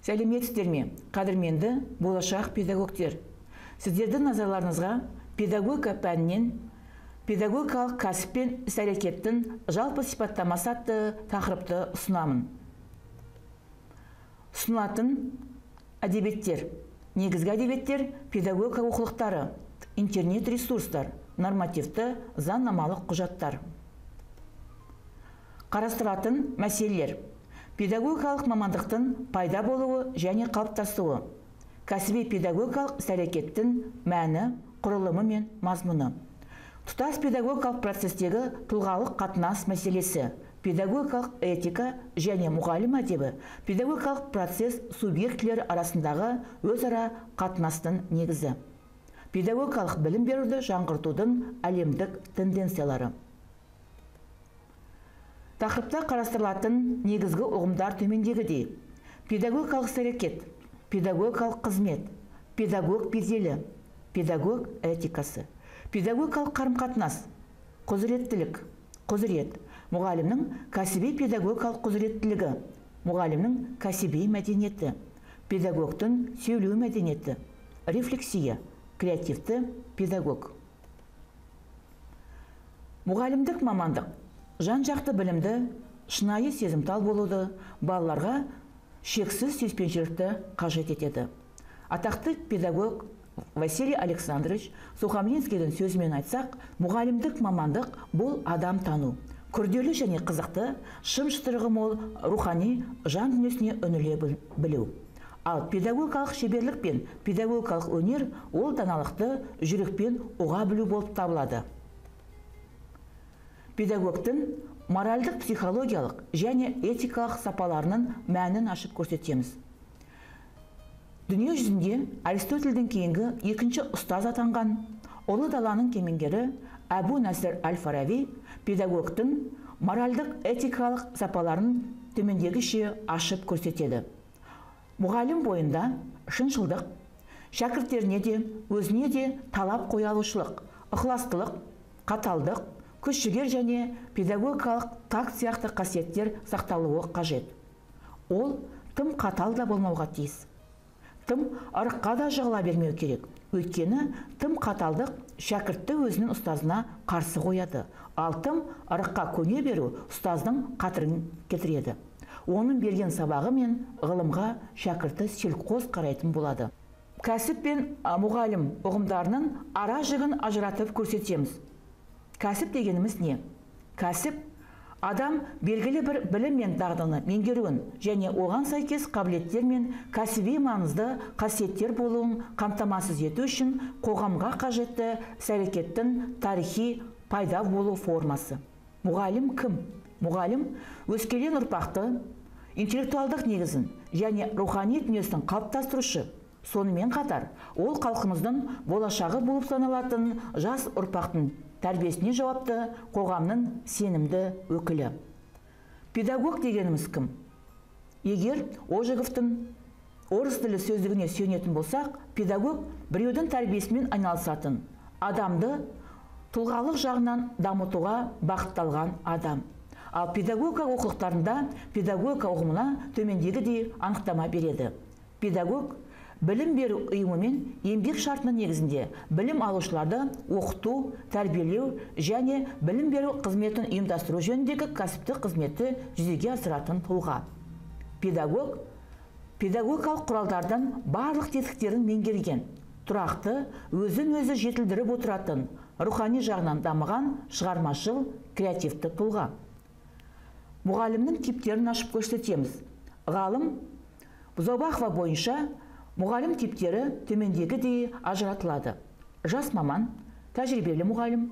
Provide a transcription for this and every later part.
Сәлеметсіздер ме, қадірменді болашақ педагогтер. Сіздердің назарларыңызға педагогика пәнінен педагогикалық кәсіп пен іс-әрекеттің жалпы сипаттамасы атты тақырыпты ұсынамын. Ұсынылатын әдебиеттер. Негізгі әдебиеттер педагогика оқулықтары, интернет ресурстар, нормативті заңнамалық құжаттар. Қарастыратын мәселелер. Педагогикалық мамандықтың пайда болуы және қалыптасуы. Кәсіби педагогикалық іс-әрекеттің мәні, құрылымы мен мазмұны. Тұтас педагогикалық процестегі тұлғалық қатынас мәселесі. Педагогикалық этика және мұғалім әдебі педагогикалық процесс субъектілері арасындағы өзара қатынастың негізі. Педагогикалық білім беруді жаңғыртудың әлемдік тенденциялары. Тақырыпта қарастырылатын негізгі ұғымдар төмендегідей: педагогикалық іс-әрекет, педагогикалық қызмет, педагог беделі, педагог этикасы, педагогикалық қарым-қатынас, құзыреттілік, құзырет, мұғалімнің кәсіби педагогикалық құзыреттілігі, мұғалімнің кәсіби мәдениеті, педагогтың сөйлеу мәдениеті, рефлексия, креативті педагог. Мұғалімдік мамандық жан-жақты білімді, шынайы сезімтал болуды, балаларға шексіз сүйіспеншілікті қажет етеді. Атақты педагог Василий Александрович Сухомлинскийдің сөзімен айтсақ, мұғалімдік мамандық бұл адам тану, күрделі және қызықты, шым-шытырығы мол рухани жан дүниесіне үңіле білу. Ал педагогикалық шеберлік пен педагогикалық өнер ол даналықты жүрекпен ұға білу болып табылады. Педагогтың моральдық, психологиялық және этикалық сапаларының мәнін ашып көрсетеміз. Дүние жүзінде Аристотельдің кейінгі екінші ұстаз атанған ұлы даланың кемеңгері Әбу Насыр әл-Фараби педагогтың моральдық, этикалық сапаларын төмендегіше ашып көрсетеді. Мұғалім бойында шыншылдық, шәкірттеріне де, өзіне де талап қоя алушылық, ықыластылық, қаталдық, күш-жігер және педагогикалық такт сияқты қасиеттер сақталуы қажет. Ол тым қатал да болмауға тиіс. Тым ырыққа да жығыла бермеу керек. Өйткені тым қаталдық шәкіртті өзінің ұстазына қарсы қояды, ал тым ырыққа көне беру ұстаздың қатырын кетіреді. Оның берген сабағы мен ғылымға шәкірті селқос қарайтын болады. Кәсіп пен мұғалім ұғымдарының ара жігін ажыратып көрсетеміз. Кәсіп дегеніміз не? Кәсіп адам белгілі бір білім мен дағдыны меңгеруін және оған сәйкес қабілеттер мен кәсіби маңызды қасиеттер болуын қамтамасыз ету үшін қоғамға қажетті іс-әрекеттің тарихи пайда болу формасы. Мұғалім кім? Мұғалім өскелең ұрпақты интеллектуалдық негізін және рухани дүниесін қалыптастырушы. Сонымен қатар, ол халқымыздың болашағы болып саналатын жас ұрпақтың тәрбиесіне жауапты қоғамның сенімді өкілі. Педагог дегеніміз кім? Егер Ожеговтың орыс тілі сөздігіне сүйенетін болсақ, педагог біреудің тәрбиесімен айналысатын, адамды тұлғалық жағынан дамытуға бағытталған адам. Ал педагогика оқулықтарында педагогика ұғымына төмендегідей анықтама береді. Педагог білім беру ұйымымен еңбек шартының негізінде білім алушыларды оқыту, тәрбиелеу және білім беру қызметін ұйымдастыру жөніндегі кәсіптік қызметті жүзеге асыратын тұлға. Педагог педагогикалық құралдардан барлық тетіктерін меңгерген, тұрақты, өзін-өзі жетілдіріп отыратын, рухани жағынан дамыған, шығармашыл, креативті тұлға. Мұғалімнің типтерін ашып көрсетеміз. Ғалым Бұзаубақова бойынша мұғалім типтері төмендегідей ажыратылады. Жас маман, тәжірибелі мұғалім,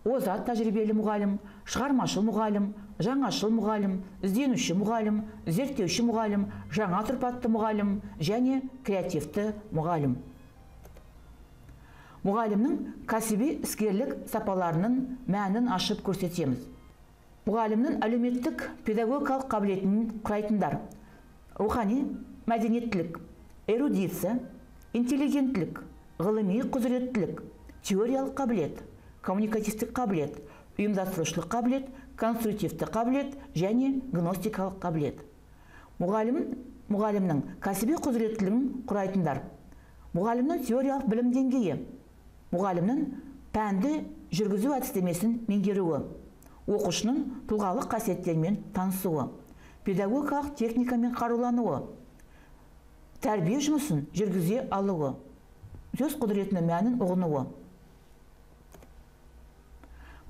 озат тәжірибелі мұғалім, шығармашыл мұғалім, жаңашыл мұғалім, ізденуші мұғалім, зерттеуші мұғалім, жаңа тұрпатты мұғалім және креативті мұғалім. Мұғалімнің кәсіби іскерлік сапаларының мәнін ашып көрсетеміз. Мұғалімнің әлеуметтік педагогикалық қабілетін құрайтындар: рухани мәдениеттілік, эрудиция, интеллигентлік, ғылыми құзыреттілік, теориялық қабілет, коммуникативтік қабілет, ұйымдастырушылық қабілет, конструктивті қабілет және гностикалық қабілет. Мұғалім мұғалімнің кәсіби құзыреттілігін құрайтындар. Мұғалімнің теориялық білім деңгейі, мұғалімнің пәнді жүргізу әдістемесін меңгеруі, оқушының тұлғалық қасиеттерімен танысуы, педагогикалық техникамен қарулануы, тәрбие жұмысын жүргізе алуы, сөз құдіретінің мәнін ұғынуы.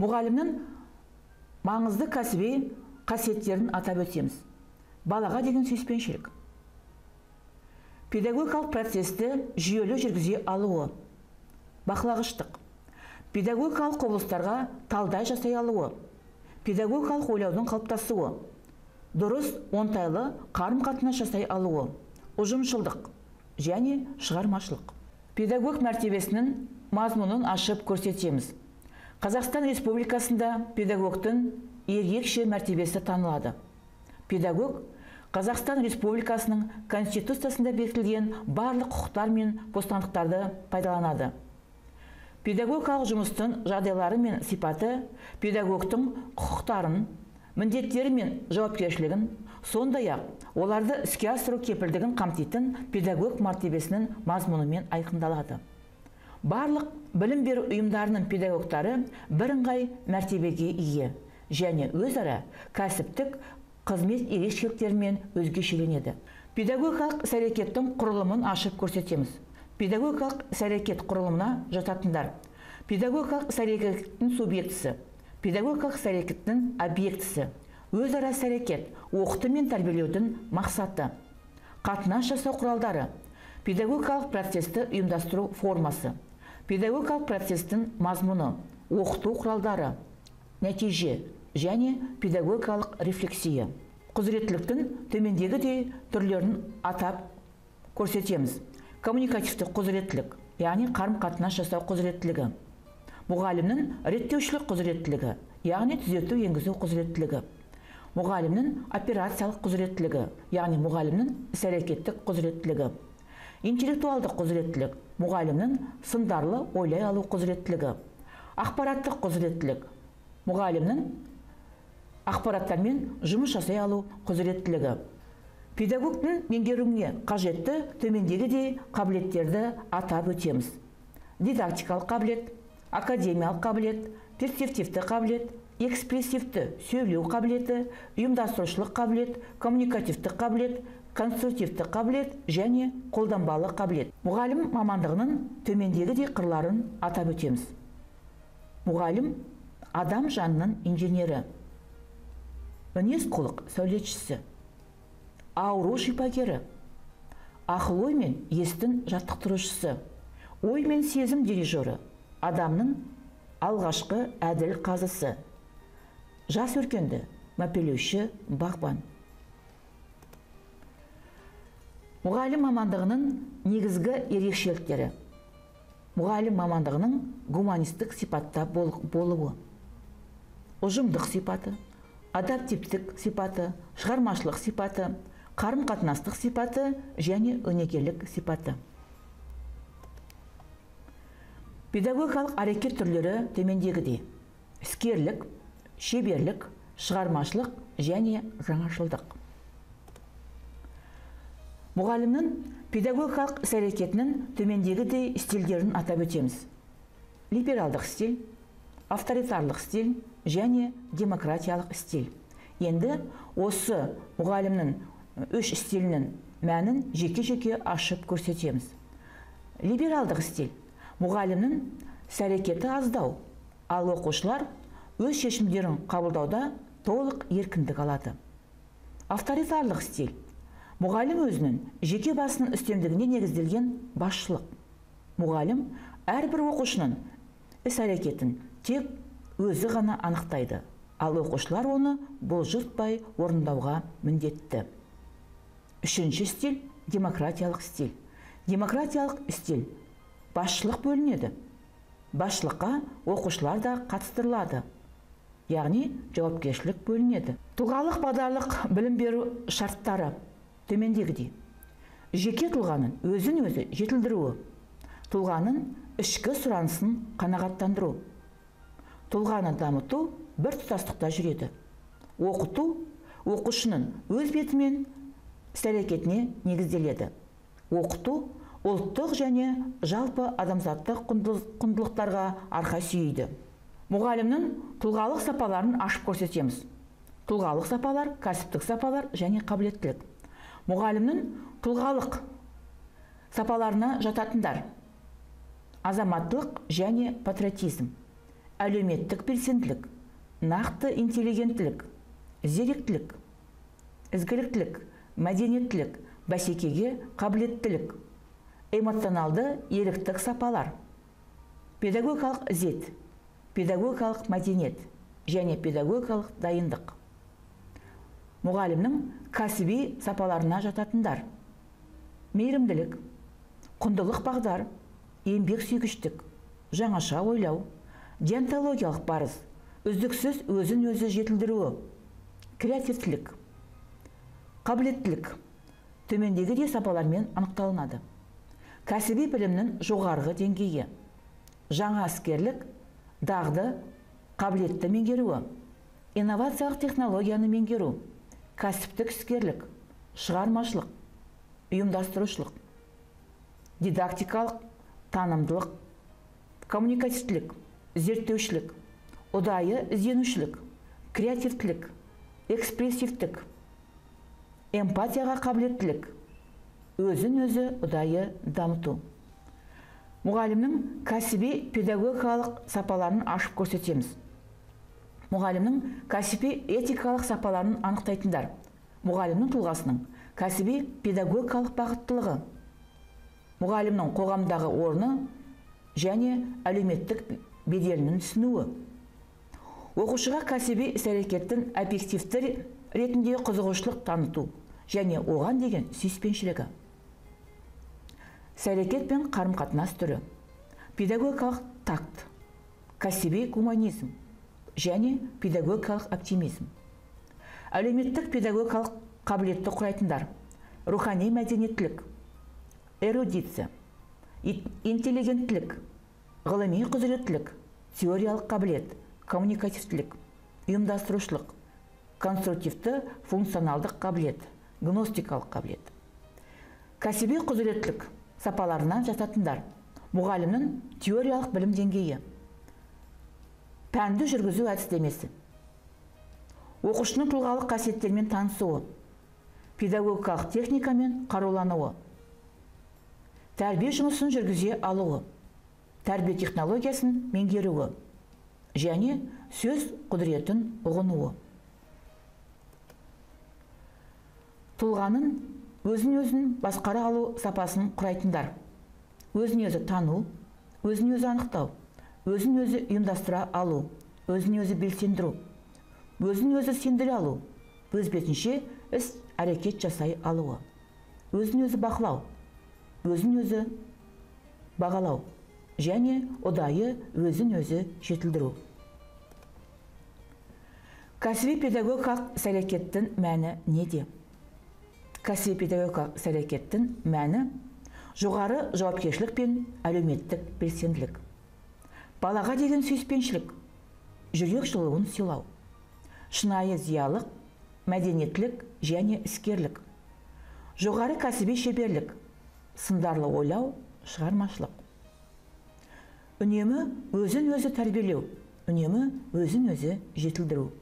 Мұғалімнің маңызды кәсіби қасиеттерін атап өтеміз. Балаға деген сүйіспеншілік, педагогикалық процесті жүйелі жүргізе алуы, бақылағыштық, педагогикалық құбылыстарға талдай жасай алуы, педагогикалық ойлаудың қалыптасуы, дұрыс оңтайлы қарым-қатынас жасай алуы, ұжымшылдық және шығармашылық. Педагог мәртебесінің мазмұнын ашып көрсетеміз. Қазақстан Республикасында педагогтың ерекше мәртебесі танылады. Педагог Қазақстан Республикасының Конституциясында бекітілген барлық құқықтар мен бостандықтарды пайдаланады. Педагогикалық жұмыстың жағдайлары мен сипаты педагогтың құқықтарын, міндеттері мен жауапкершілігін, сондай-ақ оларды іске асыру кепілдігін қамтитын педагог мәртебесінің мазмұнымен айқындалады. Барлық білім беру ұйымдарының педагогтары бірыңғай мәртебеге ие және өзара кәсіптік қызмет ерекшеліктерімен өзгешеленеді. Педагогикалық іс-әрекеттің құрылымын ашып көрсетеміз. Педагогикалық іс-әрекет құрылымына жататындар: педагогикалық іс-әрекеттің субъектісі, педагогикалық іс-әрекеттің объектісі, өзара іс-әрекет, оқыту мен тәрбиелеудің мақсаты, қатынас жасау құралдары, педагогикалық процесті ұйымдастыру формасы, педагогикалық процестің мазмұны, оқыту құралдары, нәтиже және педагогикалық рефлексия. Құзыреттіліктің төмендегідей түрлерін атап көрсетеміз. Коммуникативті құзыреттілік, яғни қарым-қатынас жасау құзыреттілігі. Мұғалімнің реттеушілік құзыреттілігі, яғни түзету енгізу құзыреттілігі. Мұғалімнің операциялық құзыреттілігі, яғни мұғалімнің іс-әрекеттік құзыреттілігі. Интеллектуалдық құзыреттілік, мұғалімнің сындарлы ойлай алу құзыреттілігі. Ақпараттық құзыреттілік, мұғалімнің ақпараттармен жұмыс жасай алу құзыреттілігі. Педагогтың меңгеруіне қажетті төмендегідей қабілеттерді атап өтеміз. Дидактикалық қабілет, академиялық қабілет, перспективті қабілет, экспрессивті сөйлеу қабілеті, ұйымдастырушылық қабілет, коммуникативті қабілет, конструктивті қабілет және қолданбалы қабілет. Мұғалім мамандығының төмендегідей қырларын атап өтеміз. Мұғалім адам жанының инженері, мінез құлық сәулетшісі, ауру шипагері, ақыл ой мен естің жаттықтырушысы, ой мен сезім дирижері, адамның алғашқы әділ қазысы, жас өркенді мәпелеуші бағбан. Мұғалім мамандығының негізгі ерекшеліктері: мұғалім мамандығының гуманистік сипатта болуы, ұжымдық сипаты, адаптивтік сипаты, шығармашылық сипаты, қарым-қатынастық сипаты және өнегелік сипаты. Педагогикалық әрекет түрлері төмендегідей: іскерлік, шеберлік, шығармашылық және жаңашылдық. Мұғалімнің педагогикалық іс-әрекетінің төмендегідей стильдерін атап өтеміз. Либералдық стиль, авторитарлық стиль және демократиялық стиль. Енді осы мұғалімнің үш стилінің мәнін жеке-жеке ашып көрсетеміз. Либералдық стиль мұғалімнің іс-әрекеті аздау, ал оқушылар өз шешімдерін қабылдауда толық еркіндік алады. Авторитарлық стиль мұғалім өзінің жеке басының үстемдігіне негізделген басшылық. Мұғалім әрбір оқушының іс-әрекетін тек өзі ғана анықтайды, ал оқушылар оны бұлжытпай орындауға міндетті. Үшінші стиль демократиялық стиль. Демократиялық стиль басшылық бөлінеді. Басшылыққа оқушылар да қатыстырылады, яғни жауапкершілік бөлінеді. Тұлғалық бағдарлық білім беру шарттары төмендегідей: жеке тұлғаның өзін-өзі жетілдіруі, тұлғаның ішкі сұранысын қанағаттандыру, тұлғаны дамыту бір тұтастықта жүреді. Оқыту оқушының өз бетімен іс-әрекетіне негізделеді. Оқыту ұлттық және жалпы адамзаттық құндылықтарға арқа сүйейді. Мұғалімнің тұлғалық сапаларын ашып көрсетеміз. Тұлғалық сапалар, кәсіптік сапалар және қабілеттілік. Мұғалімнің тұлғалық сапаларына жататындар: азаматтылық және патриотизм, әлеуметтік белсенділік, нақты интеллигенттілік, зеректілік, ізгіліктілік, мәдениеттілік, бәсекеге қабілеттілік, эмоционалды еріктік сапалар, педагогикалық ізет, педагогикалық мәдениет және педагогикалық дайындық. Мұғалімнің кәсіби сапаларына жататындар: мейірімділік, құндылық бағдар, еңбек сүйгіштік, жаңаша ойлау, диантологиялық парыз, үздіксіз өзін өзі жетілдіруі, креативтілік, қабілеттілік төмендегідей сапалармен анықталынады. Кәсіби білімнің жоғарғы деңгейі: жаңа іскерлік, дағды, қабілетті меңгеруі, инновациялық технологияны меңгеру, кәсіптік іскерлік, шығармашылық, ұйымдастырушылық, дидактикалық, танымдылық, коммуникативтілік, зерттеушілік, ұдайы ізденушілік, креативтілік, экспрессивтік, эмпатияға қабілеттілік, өзін өзі ұдайы дамыту. Мұғалімнің кәсіби педагогикалық сапаларын ашып көрсетеміз. Мұғалімнің кәсіби этикалық сапаларын анықтайтындар: мұғалімнің тұлғасының кәсіби педагогикалық бағыттылығы, мұғалімнің қоғамдағы орны және әлеуметтік беделінің түсінуі, оқушыға кәсіби іс-әрекеттің объективті ретінде қызығушылық таныту және оған деген сүйіспеншілігі. Іс-әрекет пен қарым-қатынас түрі: педагогикалық такт, кәсіби гуманизм және педагогикалық оптимизм. Әлеуметтік педагогикалық қабілетті құрайтындар: рухани мәдениеттілік, эрудиция, интеллигенттілік, ғылыми құзыреттілік, теориялық қабілет, коммуникативтілік, ұйымдастырушылық, конструктивті функционалдық қабілет, гностикалық қабілет. Кәсіби құзыреттілік сапаларына жататындар: мұғалімнің теориялық білім деңгейі, пәнді жүргізу әдістемесі, оқушының тұлғалық қасиеттермен танысуы, педагогикалық техникамен қарулануы, тәрбие жұмысын жүргізе алуы, тәрбие технологиясын меңгеруі және сөз құдіретін ұғынуы. Тұлғаның өзін-өзін басқара алу сапасын құрайтындар: өзін-өзі тану, өзін-өзі анықтау, өзін-өзі ұйымдастыра алу, өзін-өзі белсендіру, өзін-өзі сендіре алу, өз бетінше іс әрекет жасай алуы, өзін-өзі бақылау, өзін-өзі бағалау және ұдайы өзін-өзі жетілдіру. Кәсіби педагогикалық іс-әрекеттің мәні неде? Кәсіби педагогикалық іс-әрекеттің мәні жоғары жауапкершілік пен әлеуметтік белсенділік, балаға деген сүйіспеншілік, жүрек жылуын сыйлау, шынайы зиялық, мәдениеттілік және іскерлік, жоғары кәсіби шеберлік, сындарлы ойлау, шығармашылық. Үнемі өзін-өзі тәрбиелеу, үнемі өзін-өзі жетілдіру.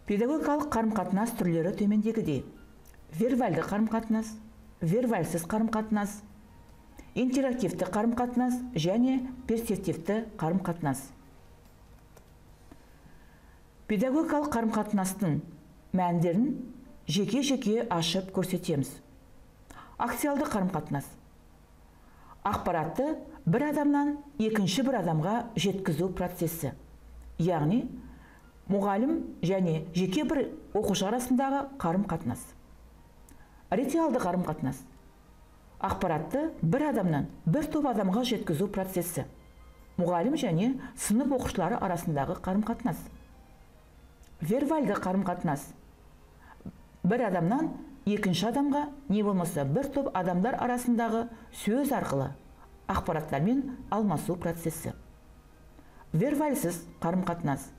Педагогикалық қарым-қатынас түрлері төмендегідей: вербальды қарым-қатынас, вербальсіз қарым-қатынас, интерактивті қарым-қатынас және перцептивті қарым-қатынас. Педагогикалық қарым-қатынастың мәндерін жеке-жеке ашып көрсетеміз. Аксиалды қарым-қатынас: ақпаратты бір адамнан екінші бір адамға жеткізу процесі, яғни мұғалім және жеке бір оқушы арасындағы қарым-қатынас. Ретиалды қарым-қатынас: ақпаратты бір адамнан бір топ адамға жеткізу процесі, мұғалім және сынып оқушылары арасындағы қарым-қатынас. Вербальды қарым-қатынас: бір адамнан екінші адамға не болмаса бір топ адамдар арасындағы сөз арқылы ақпараттармен алмасу процесі. Вербальсіз қарым-қатынас: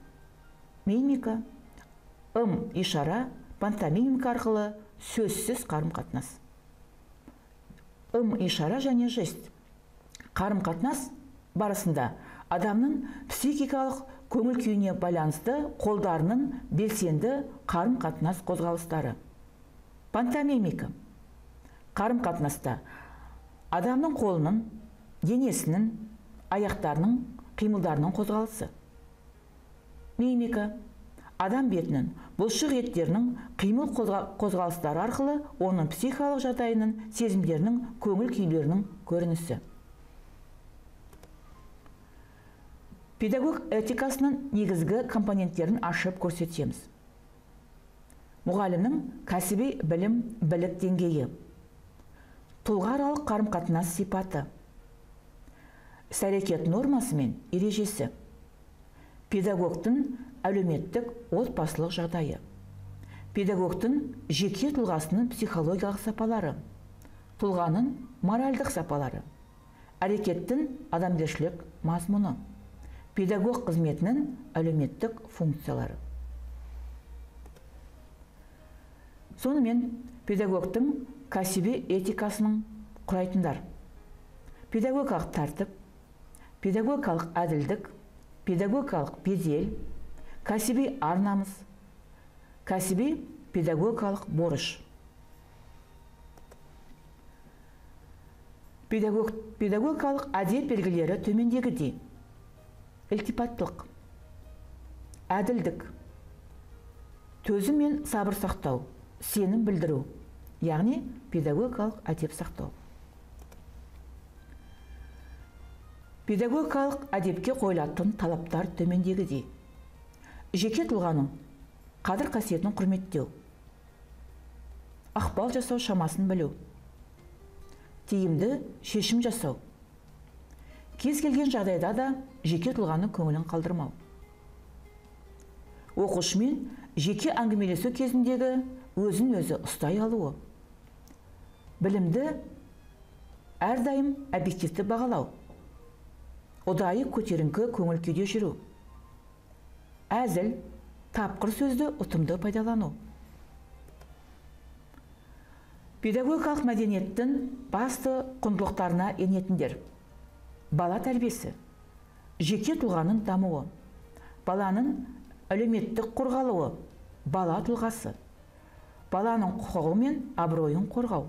мимика, ишара, пантомимика арқылы сөзсіз қарым-қатынас. Ишара және жест. Қарым-қатынас барысында адамның психикалық көңіл күйіне байланысты қолдарының белсенді қарым-қатынас қозғалыстары. Пантомимика. Қарым-қатынаста адамның қолының, денесінің, аяқтарының, қимылдарының қозғалысы. Мимика. Адам бетінің, бұлшық еттерінің қимыл қозғалыстары арқылы оның психикалық жағдайының, сезімдерінің, көңіл күйлерінің көрінісі. Педагог этикасының негізгі компоненттерін ашып көрсетеміз. Мұғалімнің кәсіби білім, білік деңгейі. Тұлғааралық қарым-қатынас сипаты. Іс-әрекет нормасы мен ережесі. Педагогтың әлеуметтік отбасылық жағдайы. Педагогтың жеке тұлғасының психологиялық сапалары. Тұлғаның моральдық сапалары. Әрекеттің адамгершілік мазмұны. Педагог қызметінің әлеуметтік функциялары. Сонымен педагогтың кәсіби этикасының құрайтындар. Педагогикалық тәртіп, педагогикалық әділдік, педагогикалық бедел, кәсіби ар-намыс, кәсіби педагогикалық борыш. Педагогикалық әдеп белгілері төмендегідей. Ілтипаттылық, әділдік, төзім мен сабыр сақтау, сенім білдіру, яғни педагогикалық әдеп сақтау. Педагогикалық әдепке қойылатын талаптар төмендегідей. Жеке тұлғаның қадір қасиетін құрметтеу, ықпал жасау шамасын білу, тиімді шешім жасау, кез келген жағдайда да жеке тұлғаның көңілін қалдырмау. Оқушымен жеке әңгімелесу кезіндегі өзін өзі ұстай алуы. Білімді әрдайым объективті бағалау. Ұдайы көтеріңкі көңіл күйде жүру. Әзіл, тапқыр сөзді ұтымды пайдалану. Педагогикалық мәдениеттің басты құндылықтарына енетіндер. Бала тәрбиесі, жеке тұлғаның дамуы, баланың әлеуметтік қорғалуы, бала тұлғасы, баланың құқығы мен абыройын қорғау.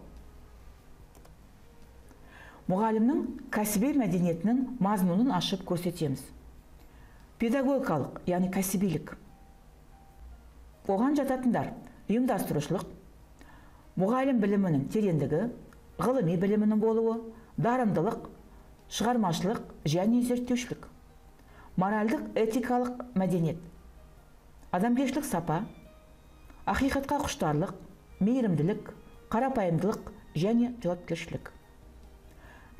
Мұғалімнің кәсіби мәдениетінің мазмұнын ашып көрсетеміз. Педагогикалық, яғни кәсібилік. Оған жататындар ұйымдастырушылық, мұғалім білімінің тереңдігі, ғылыми білімінің болуы, дарындылық, шығармашылық және зерттеушілік. Моральдық этикалық мәдениет, адамгершілік сапа, ақиқатқа құштарлық, мейірімділік, қарапайымдылық және жауапкершілік.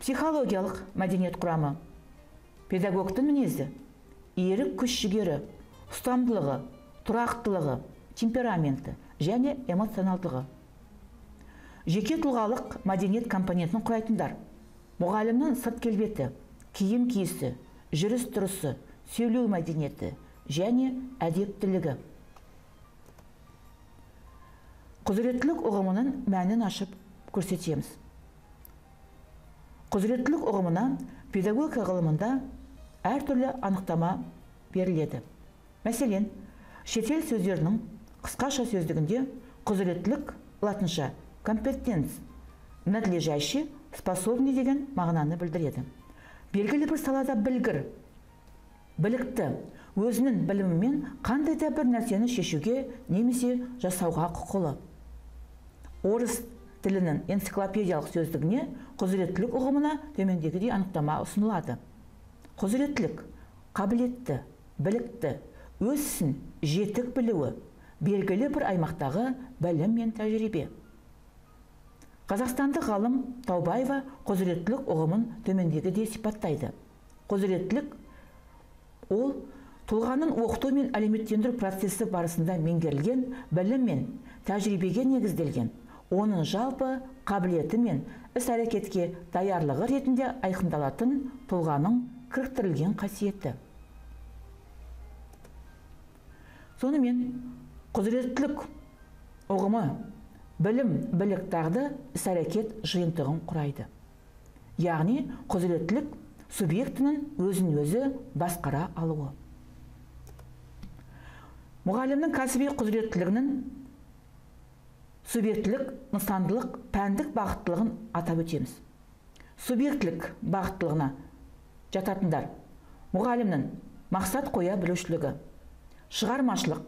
Психологиялық мәдениет құрамы, педагогтың мінезі, ерік күш-жігері, ұстамдылығы, тұрақтылығы, темпераменті және эмоционалдығы. Жеке тұлғалық мәдениет компонентін құрайтындар. Мұғалімнің сырт келбеті, киім киісі, жүріс-тұрысы, сөйлеу мәдениеті және әдептілігі. Құзыреттілік ұғымының мәнін ашып көрсетеміз. Құзыреттілік ұғымына педагогика ғылымында әртүрлі анықтама беріледі. Мәселен, шетел сөздерінің қысқаша сөздігінде құзыреттілік латынша компетенс, надлежащий, способный деген мағынаны білдіреді. Белгілі бір салада білгір, білікті, өзінің білімімен қандай да бір нәрсені шешуге немесе жасауға құқылы. Орыс тілінің энциклопедиялық сөздігіне құзыреттілік ұғымына төмендегідей анықтама ұсынылады. Құзыреттілік, қабілетті, білікті, өз ісін жетік білуі, белгілі бір аймақтағы білім мен тәжірибе. Қазақстандық ғалым Таубаева құзыреттілік ұғымын төмендегідей сипаттайды. Құзыреттілік ол тұлғаның оқыту мен әлеуметтендіру процесі барысында меңгерілген білім мен тәжірибеге негізделген, оның жалпы қабілеті мен іс-әрекетке даярлығы ретінде айқындалатын тұлғаның кіріктірілген қасиеті. Сонымен, құзыреттілік ұғымы білім, білік, дағды, іс-әрекет жиынтығын құрайды. Яғни, құзыреттілік субъектінің өзін-өзі басқара алуы. Мұғалімнің кәсіби құзыреттілігінің субъектілік, нысандылық, пәндік бағыттылығын атап өтеміз. Субъектілік бағыттылығына жататындар: мұғалімнің мақсат қоя білушілігі, шығармашылық,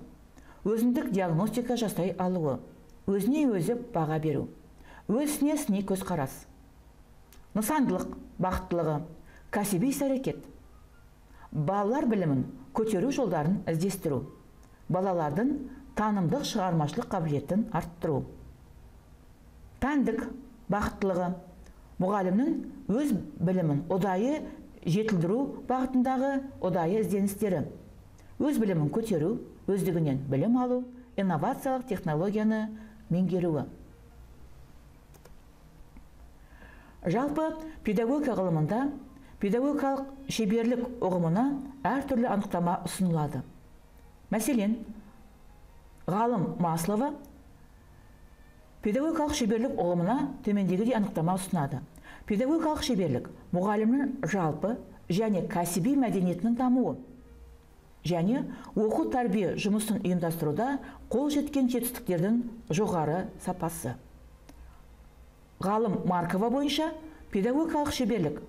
өзіндік диагностика жасай алуы, өзіне өзі баға беру, өз ісіне көзқарас. Нысандылық бағыттылығы, кәсіби іс-әрекет, балалар білімін көтеру жолдарын іздестіру, балалардың танымдық шығармашылық қабілетін арттыру. Пәндік бағыттылығы, мұғалімнің өз білімін ұдайы жетілдіру бағытындағы ұдайы ізденістері, өз білімін көтеру, өздігінен білім алу, инновациялық технологияны меңгеруі. Жалпы педагогика ғылымында педагогикалық шеберлік ұғымына әртүрлі анықтама ұсынылады. Мәселен, ғалым Маслова педагогикалық шеберлік ұғымына төмендегідей анықтама ұсынады. Педагогикалық шеберлік мұғалімнің жалпы және кәсіби мәдениетінің дамуы және оқу тәрбие жұмысын ұйымдастыруда қол жеткен жетістіктердің жоғары сапасы. Ғалым Маркова бойынша педагогикалық шеберлік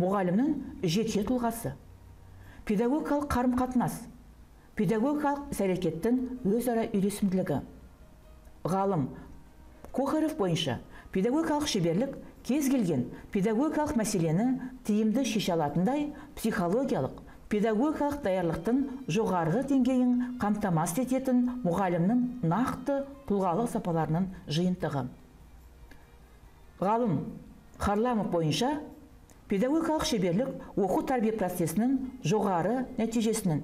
мұғалімнің жеке тұлғасы, педагогикалық қарым-қатынас, педагогикалық іс-әрекеттің өзара үйлесімділігі. Ғалым Кохарев бойынша педагогикалық шеберлік кез келген педагогикалық мәселені тиімді шеше алатындай психологиялық, педагогикалық даярлықтың жоғарғы деңгейін қамтамасыз ететін мұғалімнің нақты тұлғалық сапаларының жиынтығы. Ғалым Харламов бойынша педагогикалық шеберлік оқу тәрбие процесінің жоғары нәтижесінің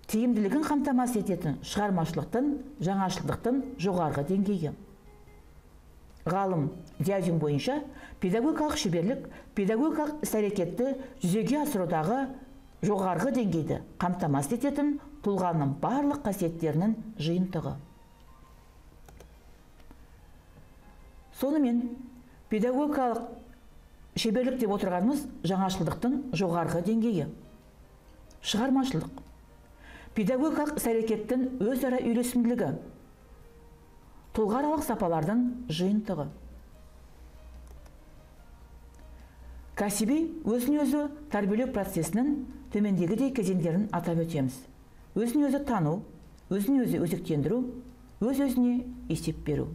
тиімділігін қамтамасыз ететін шығармашылықтың, жаңашылдықтың жоғарғы деңгейі. Ғалым Дявин бойынша педагогикалық шеберлік педагогикалық іс-әрекетті жүзеге асырудағы жоғарғы деңгейді қамтамасыз ететін тұлғаның барлық қасиеттерінің жиынтығы. Сонымен, педагогикалық шеберлік деп отырғанымыз жаңашылдықтың жоғарғы деңгейі. Шығармашылық, педагогикалық іс-әрекеттің өзара үйлесімділігі, тұлғаралық сапалардың жиынтығы. Кәсіби өзін-өзі тәрбиелеу процесінің төмендегідей кезеңдерін атап өтеміз. Өзін-өзі тану, өзін-өзі өзектендіру, өз-өзіне есеп беру.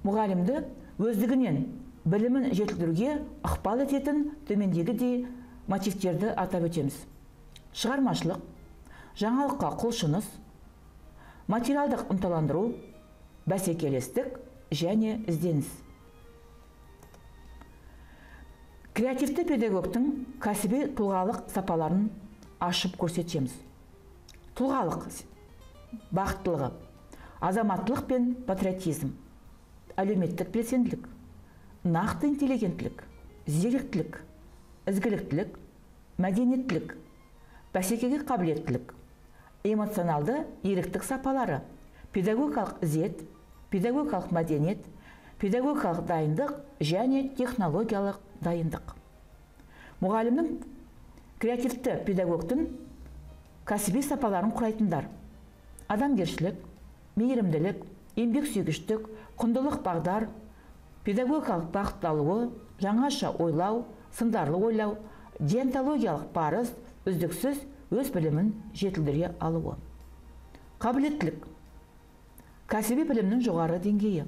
Мұғалімді өздігінен білімін жетілдіруге ықпал ететін төмендегідей мотивтерді атап өтеміз. Шығармашылық, жаңалыққа құлшыныс, материалдық ынталандыру, бәсекелестік және ізденіс. Креативті педагогтың кәсіби тұлғалық сапаларын ашып көрсетеміз. Тұлғалық бағыттылығы, азаматтылық пен патриотизм, әлеуметтік белсенділік, нақты интеллигенттілік, зеректілік, ізгіліктілік, мәдениеттілік, бәсекеге қабілеттілік, эмоционалды еріктік сапалары, педагогикалық ізет, педагогикалық мәдениет, педагогикалық дайындық және технологиялық дайындық. Мұғалімнің креативті педагогтың кәсіби сапаларын құрайтындар: адамгершілік, мейірімділік, еңбексүйгіштік, құндылық бағдар, педагогикалық бағытталуы, жаңаша ойлау, сындарлы ойлау, диантологиялық парыз, үздіксіз өз білімін жетілдіре алуы. Қабілеттілік, кәсіби білімнің жоғары деңгейі,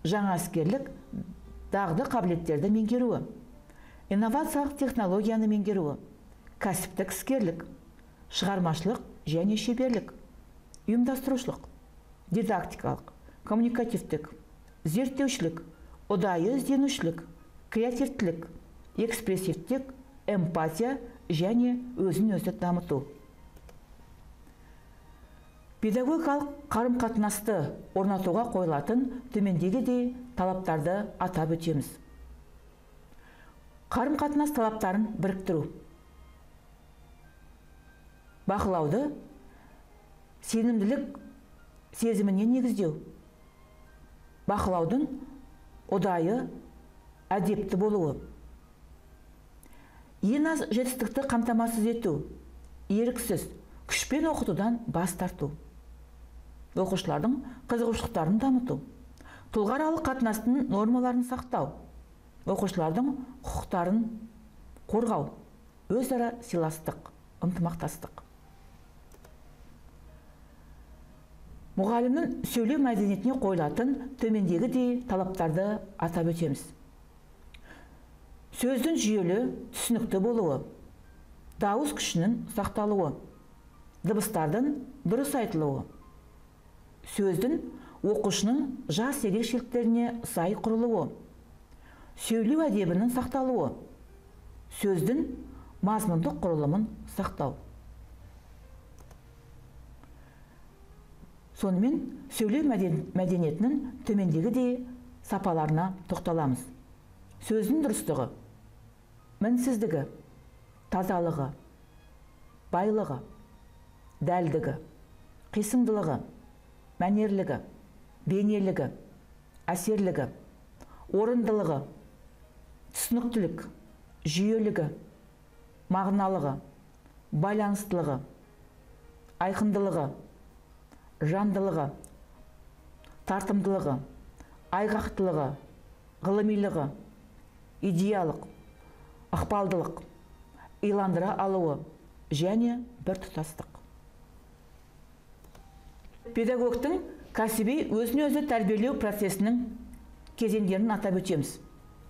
жаңа іскерлік, дағды қабілеттерді меңгеруі, инновациялық технологияны меңгеруі, кәсіптік іскерлік, шығармашылық және шеберлік, ұйымдастырушылық, дидактикалық, коммуникативтік, зерттеушілік, ұдайы ізденушілік, креативтілік, экспрессивтік, эмпатия және өзін-өзі дамыту. Педагогикалық қарым-қатынасты орнатуға қойылатын төмендегідей талаптарды атап өтеміз. Қарым-қатынас талаптарын біріктіру. Бақылауды сенімділік сезіміне негіздеу, бақылаудың ұдайы әдепті болуы, ең аз жетістікті қамтамасыз ету, еріксіз күшпен оқытудан бас тарту, оқушылардың қызығушылықтарын дамыту, тұлғааралық қатынастың нормаларын сақтау, оқушылардың құқықтарын қорғау, өзара сыйластық, ынтымақтастық. Мұғалімнің сөйлеу мәдениетіне қойылатын төмендегідей талаптарды атап өтеміз. Сөздің жүйелі, түсінікті болуы, дауыс күшінің сақталуы, дыбыстардың дұрыс айтылуы, сөздің оқушының жас ерекшеліктеріне сай құрылуы, сөйлеу әдебінің сақталуы, сөздің мазмұндық құрылымын сақтау. Сонымен сөйлеу мәдениетінің төмендегідей сапаларына тоқталамыз. Сөздің дұрыстығы, мінсіздігі, тазалығы, байлығы, дәлдігі, қисындылығы, мәнерлігі, бейнелігі, әсерлігі, орындылығы, түсініктілік, жүйелігі, мағыналығы, байланыстылығы, айқындылығы, жандылығы, тартымдылығы, айғақтылығы, ғылымилығы, идеялық, ықпалдылық, иландыра алуы және біртұтастық. Педагогтың кәсіби өзін-өзі тәрбиелеу процесінің кезеңдерін атап өтеміз.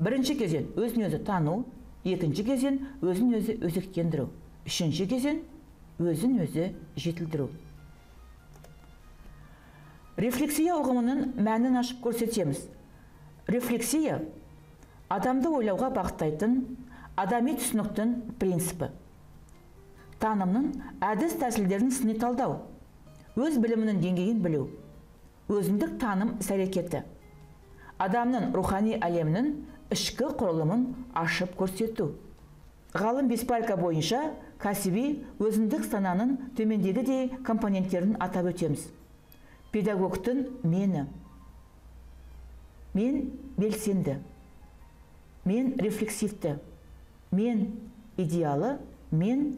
Бірінші кезең өзін-өзі тану, екінші кезең өзін-өзі өзектендіру, үшінші кезең өзін-өзі жетілдіру. Рефлексия ұғымының мәнін ашып көрсетеміз. Рефлексия адамды ойлауға бағыттайтын адами түсініктің принципі. Танымның әдіс тәсілдерін сыни талдау, өз білімінің деңгейін білу, өзіндік таным іс-әрекеті, адамның рухани әлемінің ішкі құрылымын ашып көрсету. Ғалым Беспалько бойынша кәсіби өзіндік сананың төмендегідей компоненттерін атап өтеміз. Педагогтың мені, мен белсенді, мен рефлексивті, мен идеалы, мен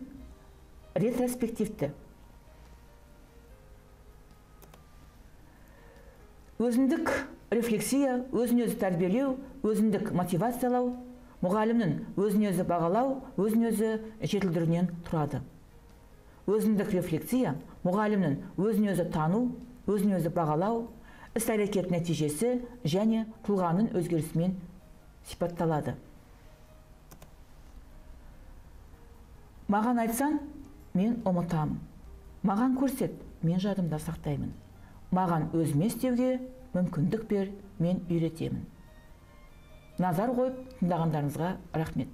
ретроспективті. Өзіндік рефлексия, өзін-өзі тәрбиелеу, өзіндік мотивациялау, мұғалімнің өзін-өзі бағалау, өзін-өзі жетілдіруден тұрады. Өзіндік рефлексия, мұғалімнің өзін-өзі тану, өзін-өзі бағалау, іс-әрекет нәтижесі және тұлғаның өзгерісімен сипатталады. Маған айтсаң, мен ұмытамын. Маған көрсет, мен жадымда сақтаймын. Маған өзіме істеуге мүмкіндік бер, мен үйретемін. Назар қойып тыңдағандарыңызға рахмет.